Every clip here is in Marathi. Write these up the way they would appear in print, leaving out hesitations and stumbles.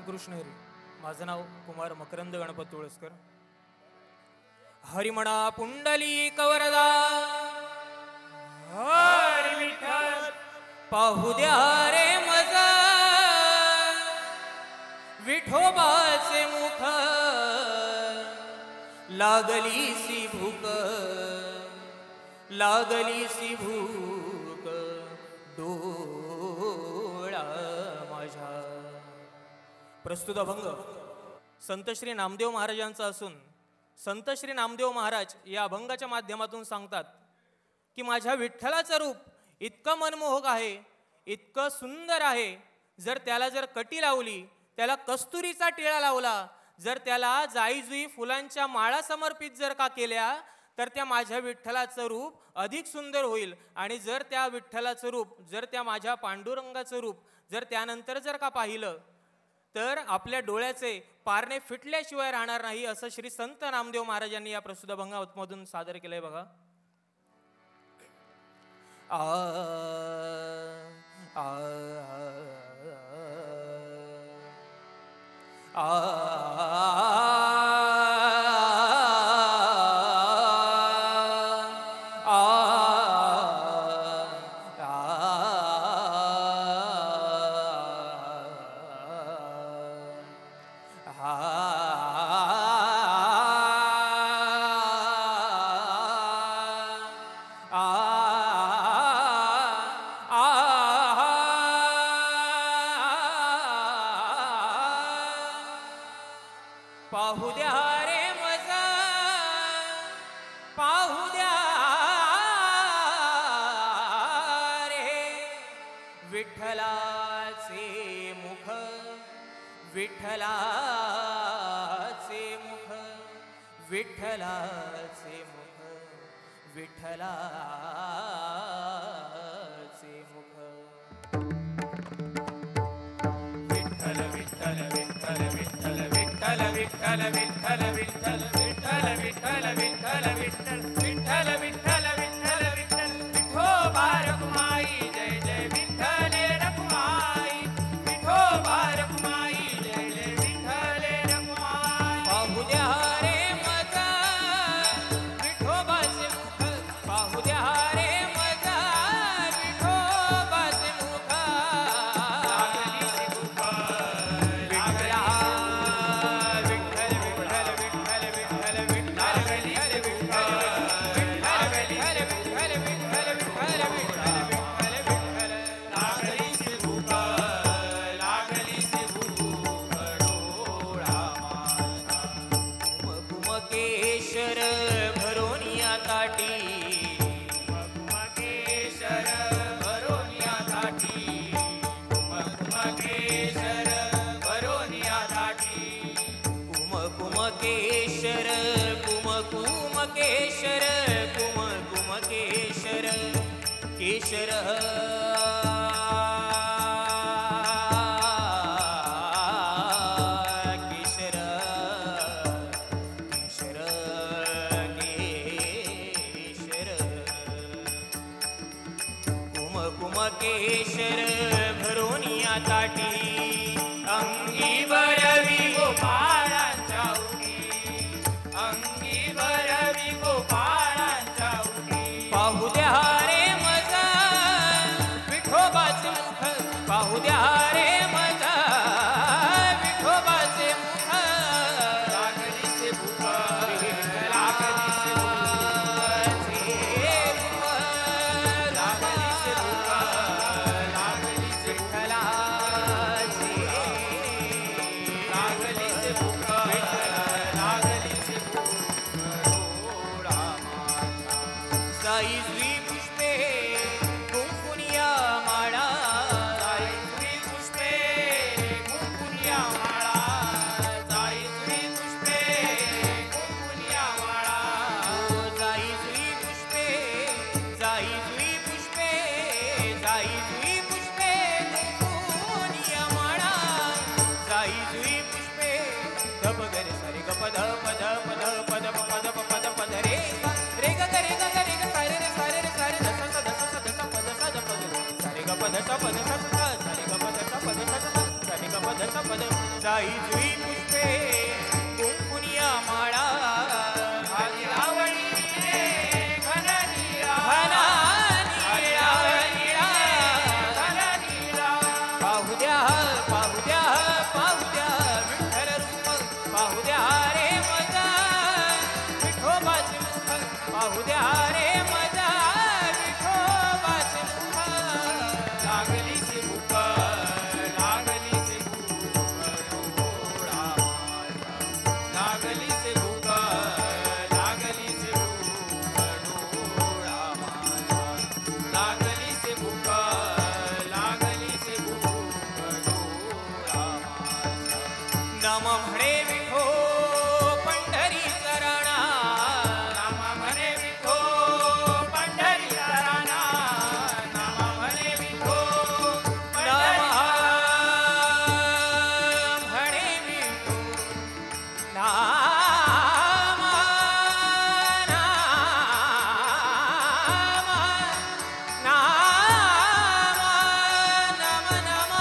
रामकृष्ण हरी. माझं नाव कुमार मकरंद गणपत तुळसकर. हरिमणा पुंडली कवरदा हरी विठ्ठल पाहू द्या रे मजा विठोबाचे मुख लागलीसी भूक लागलीसी भूक डोळा माझ्या. प्रस्तुत अभंग संत श्री नामदेव महाराजांचा असून संत श्री नामदेव महाराज या अभंगाच्या माध्यमातून सांगतात की माझ्या विठ्ठलाचं रूप इतकं मनमोहक आहे, इतकं सुंदर आहे. जर त्याला कटी लावली, त्याला कस्तुरीचा टिळा लावला, जर त्याला जाईजुई फुलांच्या माळा समर्पित जर का केल्या तर त्या माझ्या विठ्ठलाचं रूप अधिक सुंदर होईल. आणि जर त्या विठ्ठलाचं रूप, जर त्या माझ्या पांडुरंगाचं रूप जर त्यानंतर जर का पाहिलं तर आपल्या डोळ्याचे पारणे फिटल्याशिवाय राहणार नाही, असं श्री संत नामदेव महाराजांनी या प्रस्तुत अभंगामधून सादर केलंय बघा. आ आ पाहू द्या रे मजा पाहू द्या रे विठ्ठलाचे मुख विठ्ठलाचे मुख विठ्ठलाचे मुख विठ्ठलाचे मुख. विठ्ठल विठ्ठल विठ्ठल विठ्ठल विठ्ठल विठ्ठल विठ्ठल विठ्ठल विठ्ठल विठ्ठल विठ्ठल विठ्ठल विठ्ठल विठ्ठल विठ्ठल विठ्ठल विठोबा रखुमाई जय जय विठ्ठल रखुमाई विठोबा रखुमाई जय जय विठ्ठल रखुमाई. पाहू द्या रे मजा विठोबाचे मुख पाहू द्या रे मजा विठोबाचे मुख लागलीसी भूक विठ्ठला केशर भरोनिया ताटी केशर भरोनिया ताटी केशर भरोनिया ताटी कुम कुम केशर कुम कुम केशर कुम कुम केशर केशर केशर भरोनिया ताटी अंगी भरवी गोपाळांच्या उटी अंगी भरवी गोपाळांच्या उटी. पाहू द्या रे मजा जाई जुई पुष्पे कुंकुनिया माळा खाली आवळीने घन निळा निळा निळा घन निळा पाहू द्या पाहू द्या पाहू द्या विठ्ठल रूप पाहू द्या रे मजा विठोबाचे मुख पाहू द्या रे मजा विठोबाचे मुख लागली से भूक लागली से भूक डोळा लागली से भूक लागली से भूक डोळा लागली से भूक लागली से भूक डोळा नम म्हणे विठो पंढरी चरणा नाम म्हणे विठो पंढरी राणा नाम म्हणे विठो नम पंढरी म्हणे विठो नाम नाम नम नम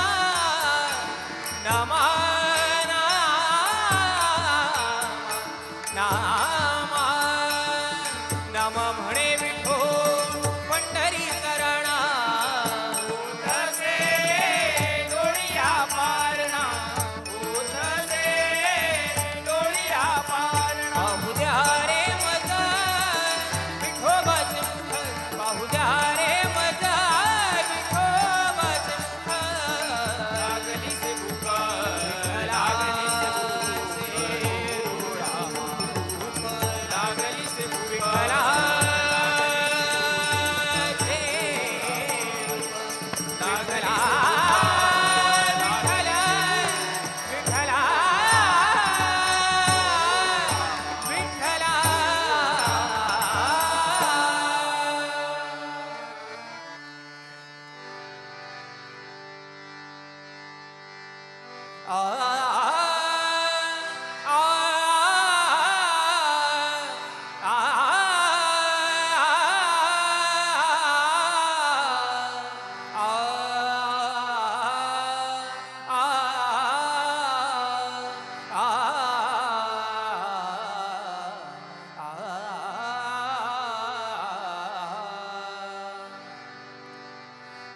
नाम नाम म्हणे विठो पंढरी चरणा उठसे डोळिया पारणा उठसे डोळिया पारणा पाहू द्या रे मजा विठोबाचे मुख पाहू द्या रे मजा विठोबाचे मुख लागली से भूक लागली से भूक लागली से भूक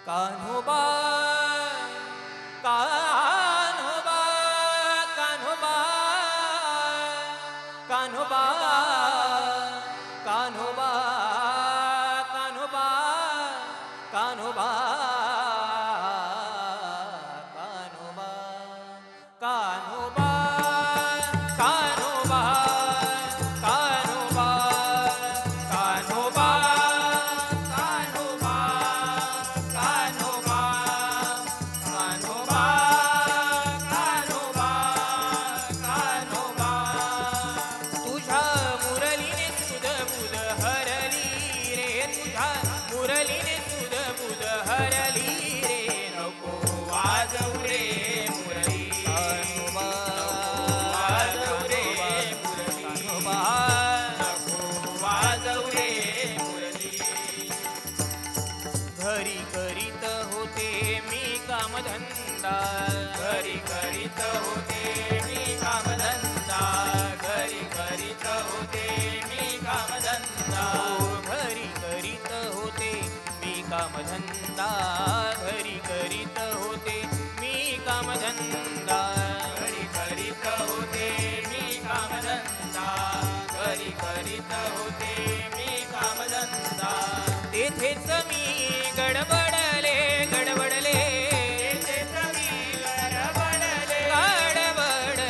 कान्होबा कान्होबा कान्होबा कान्होबा कान्होबा कान्होबा कान्होबा कान्होबा कान्होबा कान्होबा कान्होबा कान्होबा कान्होबा कान्होबा कान्होबा कान्होबा कान्होबा तुझ्या मुरलीने सुध बुध हरली रे तुझ्या मुरलीने सुध बुध हरली रे नको वाजवू रे मुरली कान्होबा वाजवू रे मुरली कान्होबा नको वाजवू रे मुरली घरी करीत होते मी कामधंदा घरी करीत होते मी कामधंदा घरी करीत होते मी कामधंदा घरी करीत होते मी कामधंदा घरी करीत होते मी कामधंदा घरी करीत होते मी कामधंदा घरी करीत होते मी कामधंदा तेथेच मी गडबडले गडबडले तेथेच मी गडबडले गडबडले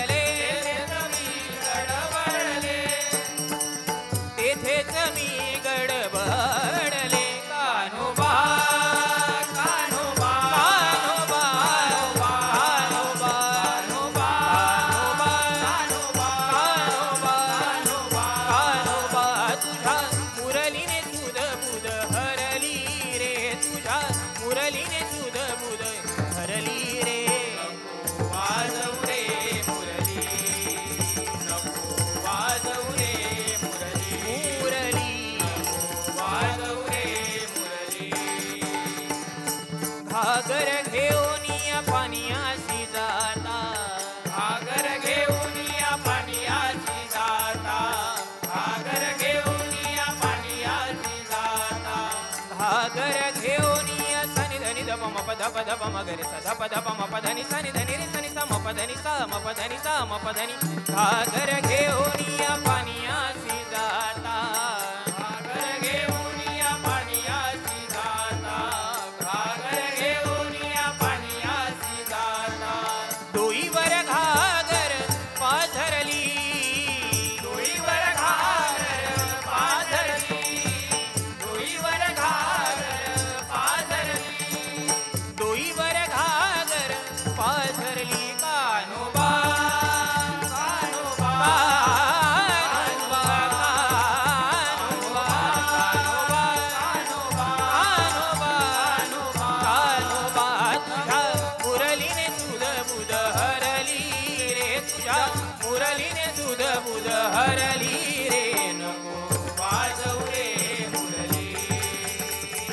धप धप मगरे सा धप धप म पधनी सा नि धनी रे सा नि सा म पधनी सा म पधनी सा म पधनी घागर घेऊन या पाण्यासी जाता घागर घेऊन या पाण्यासी जाता घागर घेऊन या पाण्यासी जाता डोईवर घागर पाझरली डोईवर घागर पाझरली डोईवर घागर पाझरली डोईवर घागर पाझरली कानोबा कान्होबा कानोबा कान्होबा कानोबा कानोबा तुझ्या मुरलीने सुध बुध हरली रे तुझ्या मुरलीने सुध बुध हरली रे नको वाजवू रे मुरली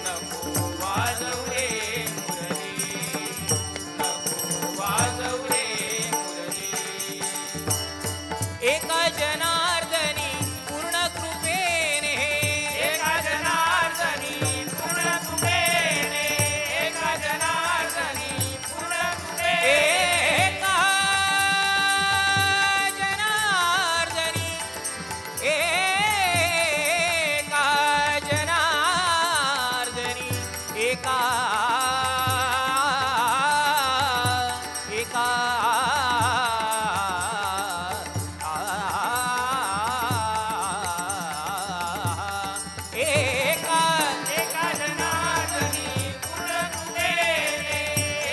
नको वाजवू रे मुरली नको वाजवू रे मुरली एका जनार्दनी पूर्ण कृपेने एका जनार्दनी पूर्ण कृपेने एका जनार्दनी पूर्ण कृपेने एका जनार्दनी एका जनार्दनी एका एका एका एका जनार्दनी पूर्ण कृपेने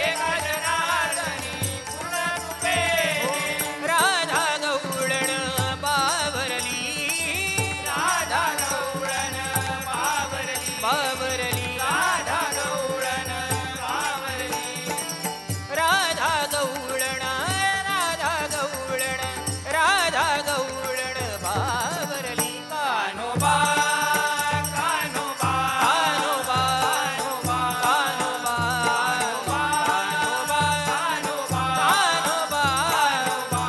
एका जनार्दनी पूर्ण कृपेने राधा गौडण बावरली राधा गौळण बावरली बावरली राधा गौळण बावरली राधा गौडण राधा गौडण राधा गौडण बावरली कान्होबा कान्होबा कानोबा कान्होबा कानोबा कान्होबा कानोबा कान्होबा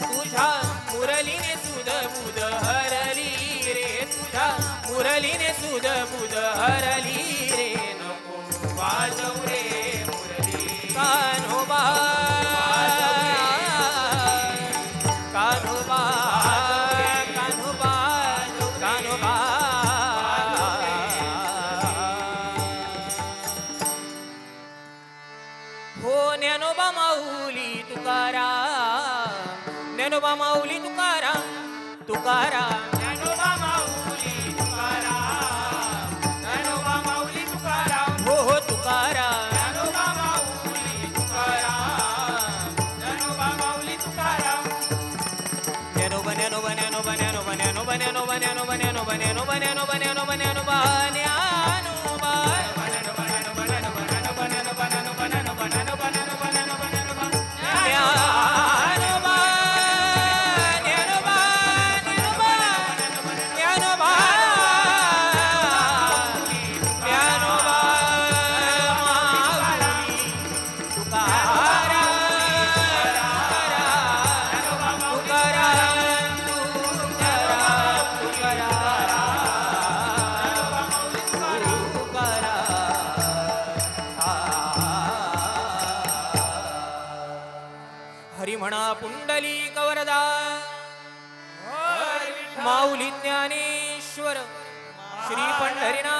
तुझ्या मुरलीने सुध बुध हरली रे तुझ्या मुरलीने सुध बुध हरली रे नको वाजवू रे मुरली कान्होबा कान्होबा कान्होबा कान्होबा हो ज्ञानोबा माऊली तुकाराम ज्ञानोबा माऊली तुकाराम तुकाराम ज्ञानोबा माऊली तुकाराम ज्ञानोबा माऊली तुकाराम हो हो तुकाराम ज्ञानोबा माऊली तुकाराम ज्ञानोबा माऊली तुकाराम ज्ञानोबा ज्ञानोबा ज्ञानोबा ज्ञानोबा ज्ञानोबा ज्ञानोबा ज्ञानोबा ज्ञानोबा ज्ञानोबा ज्ञानोबा ज्ञानोबा ज्ञानोबा हरी म्हणा पुंडली कवरदा माऊली ज्ञानेश्वर श्री पंढरीनाथ